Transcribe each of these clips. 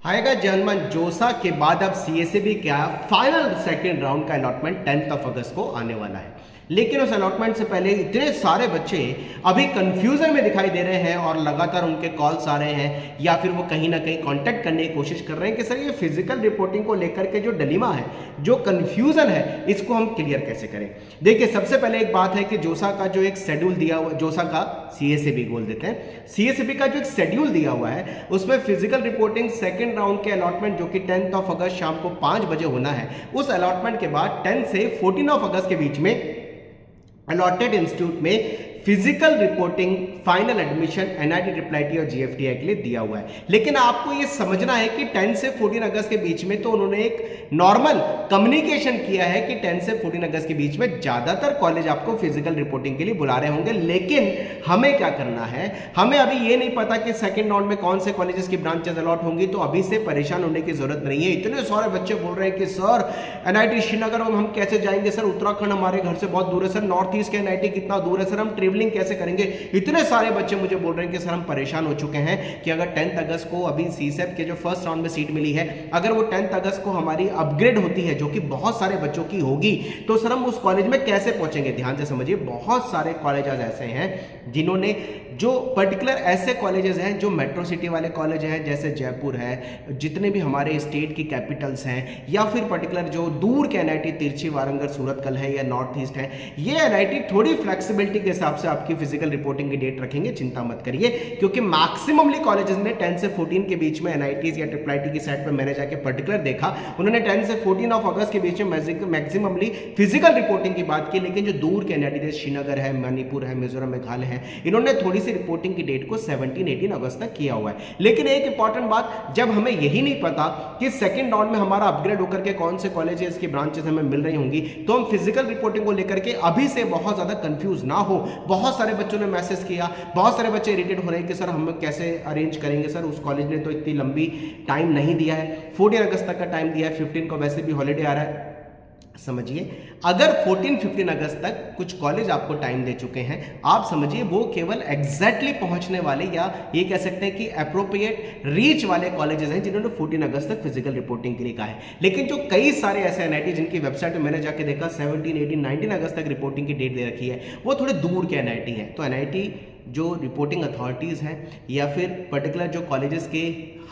आएगा जनमन जोसा के बाद अब सीएसईबी का फाइनल सेकंड राउंड का अलॉटमेंट 10 अगस्त को आने वाला है। लेकिन उस अलॉटमेंट से पहले इतने सारे बच्चे अभी कंफ्यूजन में दिखाई दे रहे हैं और लगातार उनके कॉल्स आ रहे हैं या फिर वो कहीं ना कहीं कांटेक्ट करने की कोशिश कर रहे हैं कि सर ये फिजिकल रिपोर्टिंग को लेकर के जो डिलेमा है, जो कंफ्यूजन है, इसको हम क्लियर कैसे करें। देखिए, सबसे पहले एक बात है कि जोसा का जो एक शेड्यूल दिया हुआ, जोसा का सीएसईबी बोल देते हैं, सीएसईबी का जो एक शेड्यूल दिया हुआ है उसमें फिजिकल रिपोर्टिंग सेकेंड राउंड के अलॉटमेंट जो कि 10 अगस्त शाम को 5 बजे होना है, उस अलॉटमेंट के बाद 10 से 14 अगस्त के बीच में अलॉटेड इंस्टीट्यूट में physical reporting final admission NIT triple और जीएफटीआई के लिए दिया हुआ है। लेकिन आपको ये समझना है कि 10 से 14 अगस्त के बीच में तो उन्होंने एक नॉर्मल कम्युनिकेशन किया है कि 10 से 14 अगस्त के बीच में ज्यादातर कॉलेज आपको फिजिकल रिपोर्टिंग के लिए बुला रहे होंगे। लेकिन हमें क्या करना है, हमें अभी ये नहीं पता कि सेकेंड राउंड में कौन से कॉलेजेस की ब्रांचेस अलॉट होंगी, तो अभी से परेशान होने की जरूरत नहीं है। इतने सारे बच्चे बोल रहे हैं कि सर एनआईटी श्रीनगर में हम कैसे जाएंगे, सर उत्तराखंड हमारे घर से बहुत दूर है, सर नॉर्थ ईस्ट के एनआईटी कितना दूर है, सर हम ट्रेवलिंग कैसे करेंगे। इतने सारे बच्चे मुझे बोल रहे हैं कि सर हम परेशान हो चुके हैं कि अगर 10 अगस्त को अभी सीसेप के जो फर्स्ट राउंड में सीट मिली है, अगर वो 10 अगस्त को हमारी अपग्रेड होती है जो कि बहुत सारे बच्चों की होगी, तो सर हम उस कॉलेज में कैसे पहुंचेंगे। ध्यान से समझिए, बहुत सारे कॉलेजेस ऐसे हैं जिन्होंने जो पर्टिकुलर ऐसे कॉलेजेस हैं जो मेट्रो सिटी वाले कॉलेज हैं, जैसे जयपुर है, जितने भी हमारे स्टेट की कैपिटल्स हैं, या फिर पर्टिकुलर जो दूर के एनआईटी तिरछी, वारंगल, सूरतकल है या नॉर्थ ईस्ट है, ये एनआईटी थोड़ी फ्लेक्सिबिलिटी के हिसाब से आपकी फिजिकल रिपोर्टिंग की डेट रखेंगे। चिंता मत करिए, क्योंकि मैक्सिममली कॉलेजेस ने 10 से 14 के बीच में एनआईटीज या ट्रिपल आईटी की साइट पर मैंने जाके पर्टिकुलर देखा, उन्होंने 10 से 14 अगस्त के बीच में मैक्सिममली फिजिकल रिपोर्टिंग की बात की। लेकिन जो दूर के एनआईटी जैसे श्रीनगर है, मणिपुर है, मिजोरम, मेघालय है, इन्होंने थोड़ी सी रिपोर्टिंग की डेट को 17-18 अगस्त तक किया हुआ है। लेकिन एक इंपॉर्टेंट बात, जब हमें यही नहीं पता कि सेकंड राउंड में हमारा अपग्रेड होकर के कौन से कॉलेजेस की ब्रांचेस हमें मिल रही होंगी, तो हम फिजिकल रिपोर्टिंग को लेकर के अभी से बहुत ज्यादा कंफ्यूज ना हो। बहुत सारे बच्चों ने मैसेज किया, बहुत सारे बच्चे इरिटेट हो रहे हैं कि सर हम कैसे अरेंज करेंगे, सर उस कॉलेज ने तो इतनी लंबी टाइम नहीं दिया है, 14 अगस्त तक का टाइम दिया है, 15 को वैसे भी हॉलीडे आ रहा है। समझिए, अगर 14-15 अगस्त तक कुछ कॉलेज आपको टाइम दे चुके हैं, आप समझिए वो केवल एग्जैक्टली पहुंचने वाले या ये कह सकते हैं कि अप्रोप्रिएट रीच वाले कॉलेजेस हैं जिन्होंने 14 अगस्त तक फिजिकल रिपोर्टिंग के लिए कहा है। लेकिन जो कई सारे ऐसे एनआईटी जिनकी वेबसाइट में मैंने जाके देखा 17, 18, 19 अगस्त तक रिपोर्टिंग की डेट दे रखी है, वो थोड़े दूर के एनआईटी हैं। तो एनआईटी जो रिपोर्टिंग अथॉरिटीज़ हैं या फिर पर्टिकुलर जो कॉलेजेस के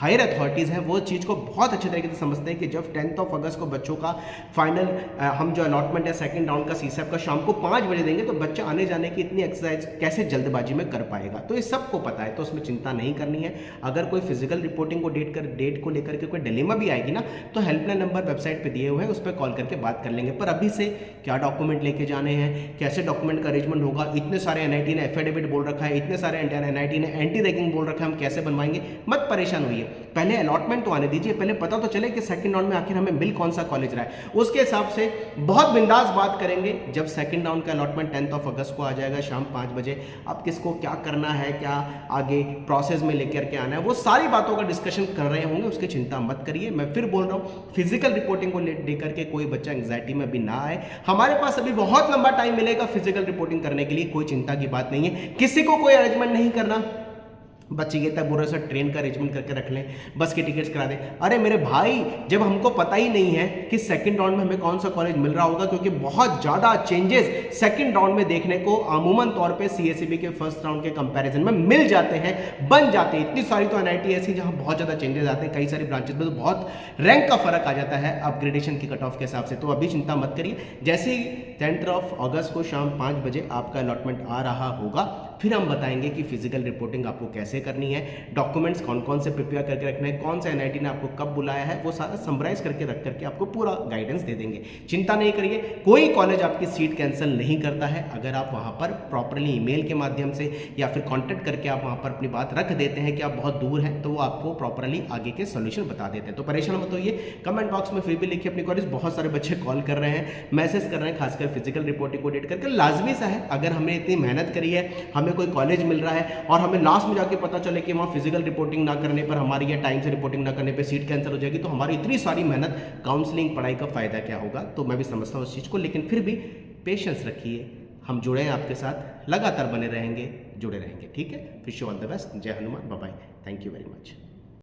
हायर अथॉरिटीज़ हैं, वो चीज़ को बहुत अच्छे तरीके से समझते हैं कि जब 10 अगस्त को बच्चों का फाइनल हम जो अलॉटमेंट है सेकंड राउंड का सीसेप का शाम को 5 बजे देंगे, तो बच्चा आने जाने की इतनी एक्सरसाइज कैसे जल्दबाजी में कर पाएगा। तो ये सबको पता है, तो उसमें चिंता नहीं करनी है। अगर कोई फिजिकल रिपोर्टिंग को डेट को लेकर के कोई डिलेमा भी आएगी ना, तो हेल्पलाइन नंबर वेबसाइट पर दिए हुए हैं, उस पर कॉल करके बात कर लेंगे। पर अभी से क्या डॉक्यूमेंट लेके जाने हैं, कैसे डॉक्यूमेंट का अरेंजमेंट होगा, इतने सारे एनआईटी ने एफिडेविट बोल रखा है, इतने सारे एनआईटी ने एंटी रैगिंग बोल रखा है, हम कैसे बनवाएंगे। मत परेशान होइए, पहले अलॉटमेंट तो आने दीजिए, पहले पता तो चले कि सेकंड राउंड में आखिर हमें मिल कौन सा कॉलेज रहा है। उसके हिसाब से बहुत बिंदास बात करेंगे जब सेकंड राउंड का अलॉटमेंट 10 अगस्त को आ जाएगा शाम 5 बजे। अब किसको क्या करना है, क्या आगे प्रोसेस में लेकर के आना है, वो सारी बातों का डिस्कशन कर रहे होंगे, उसकी चिंता मत करिए। मैं फिर बोल रहा हूँ, फिजिकल रिपोर्टिंग को लेकर के कोई बच्चा एंग्जाइटी में अभी ना आए। हमारे पास अभी बहुत लंबा टाइम मिलेगा फिजिकल रिपोर्टिंग करने के लिए, कोई चिंता की बात नहीं है। किसी को कोई अरेंजमेंट नहीं करना। बच्चे ये तक बोल रहे सर ट्रेन का अरेंजमेंट करके रख लें, बस की टिकट्स करा दें। अरे मेरे भाई, जब हमको पता ही नहीं है कि सेकंड राउंड में हमें कौन सा कॉलेज मिल रहा होगा, क्योंकि बहुत ज़्यादा चेंजेस सेकंड राउंड में देखने को अमूमन तौर पे सीएसईबी के फर्स्ट राउंड के कंपैरिजन में मिल जाते हैं, बन जाते हैं। इतनी सारी तो एनआईटी ऐसी जहाँ बहुत ज़्यादा चेंजेस आते हैं, कई सारी ब्रांचेस में तो बहुत रैंक का फर्क आ जाता है अपग्रेडेशन की कट ऑफ के हिसाब से। तो अभी चिंता मत करिए, जैसे ही 10 अगस्त को शाम 5 बजे आपका अलॉटमेंट आ रहा होगा, फिर हम बताएंगे कि फिजिकल रिपोर्टिंग आपको कैसे करनी है, डॉक्यूमेंट्स कौन कौन से प्रिपेयर करके रखना है, कौन सा एनआईटी ने आपको कब बुलाया है, वो सारा समराइज करके रख करके आपको पूरा गाइडेंस दे देंगे। चिंता नहीं करिए, कोई कॉलेज आपकी सीट कैंसिल नहीं करता है। अगर आप वहाँ पर प्रॉपरली ईमेल के माध्यम से या फिर कॉन्टेक्ट करके आप वहाँ पर अपनी बात रख देते हैं कि आप बहुत दूर हैं, तो वो आपको प्रॉपरली आगे के सोल्यूशन बता देते हैं। तो परेशान मत होइए, कमेंट बॉक्स में फिर भी लिखिए अपनी कॉलेज। बहुत सारे बच्चे कॉल कर रहे हैं, मैसेज कर रहे हैं, खासकर फिजिकल रिपोर्टिंग को डेट करके। लाजमी सा है, अगर हमने इतनी मेहनत करी है, हमें कोई कॉलेज मिल रहा है और हमें लास्ट में जाके पता चले कि वहाँ फिजिकल रिपोर्टिंग ना करने पर हमारी या टाइम से रिपोर्टिंग ना करने पर सीट कैंसिल हो जाएगी, तो हमारी इतनी सारी मेहनत, काउंसलिंग, पढ़ाई का फायदा क्या होगा। तो मैं भी समझता हूँ उस चीज़ को, लेकिन फिर भी पेशेंस रखिए। हम जुड़े हैं आपके साथ, लगातार बने रहेंगे, जुड़े रहेंगे, ठीक है। Wish you all the best. जय Hanuman, bye bye, thank you very much.